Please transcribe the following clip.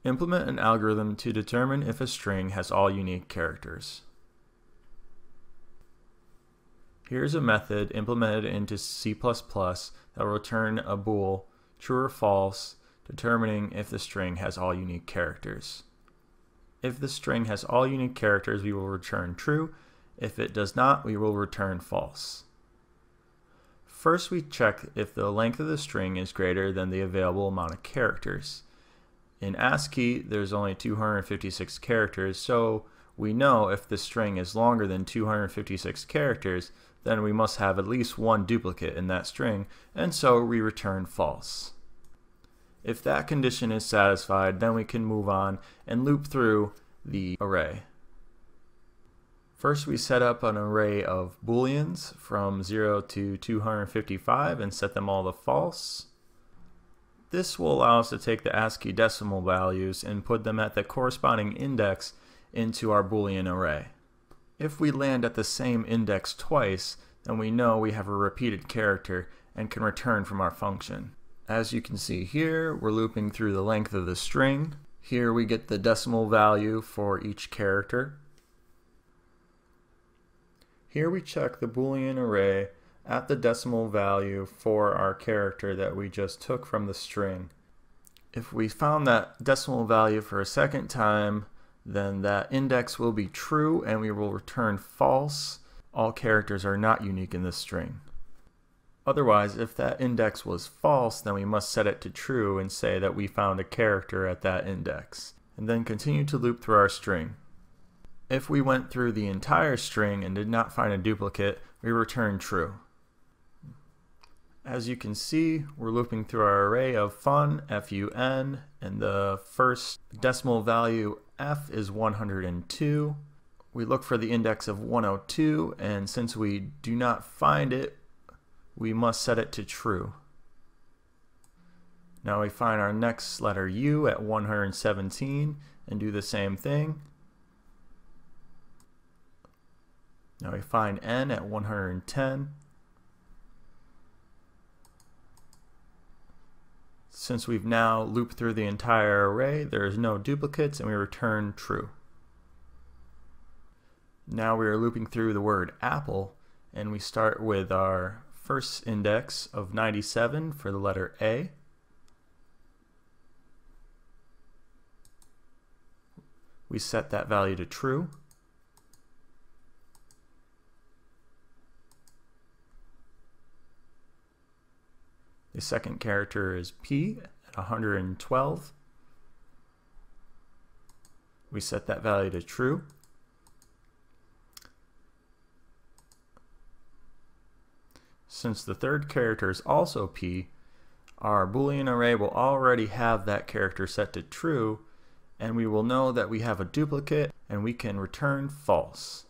Implement an algorithm to determine if a string has all unique characters. Here's a method implemented into C++ that will return a bool, true or false, determining if the string has all unique characters. If the string has all unique characters, we will return true. If it does not, we will return false. First, we check if the length of the string is greater than the available amount of characters. In ASCII, there's only 256 characters, so we know if the string is longer than 256 characters, then we must have at least one duplicate in that string, and so we return false. If that condition is satisfied, then we can move on and loop through the array. First, we set up an array of booleans from 0 to 255 and set them all to false. This will allow us to take the ASCII decimal values and put them at the corresponding index into our Boolean array. If we land at the same index twice, then we know we have a repeated character and can return from our function. As you can see here, we're looping through the length of the string. Here we get the decimal value for each character. Here we check the Boolean array at the decimal value for our character that we just took from the string. If we found that decimal value for a second time, then that index will be true and we will return false. All characters are not unique in this string. Otherwise, if that index was false, then we must set it to true and say that we found a character at that index, and then continue to loop through our string. If we went through the entire string and did not find a duplicate, we return true. As you can see, we're looping through our array of fun, F-U-N, and the first decimal value F is 102. We look for the index of 102, and since we do not find it, we must set it to true. Now we find our next letter U at 117 and do the same thing. Now we find N at 110. Since we've now looped through the entire array, there is no duplicates and we return true. Now we are looping through the word apple, and we start with our first index of 97 for the letter A. We set that value to true. The second character is P at 112. We set that value to true. Since the third character is also P, our Boolean array will already have that character set to true, and we will know that we have a duplicate and we can return false.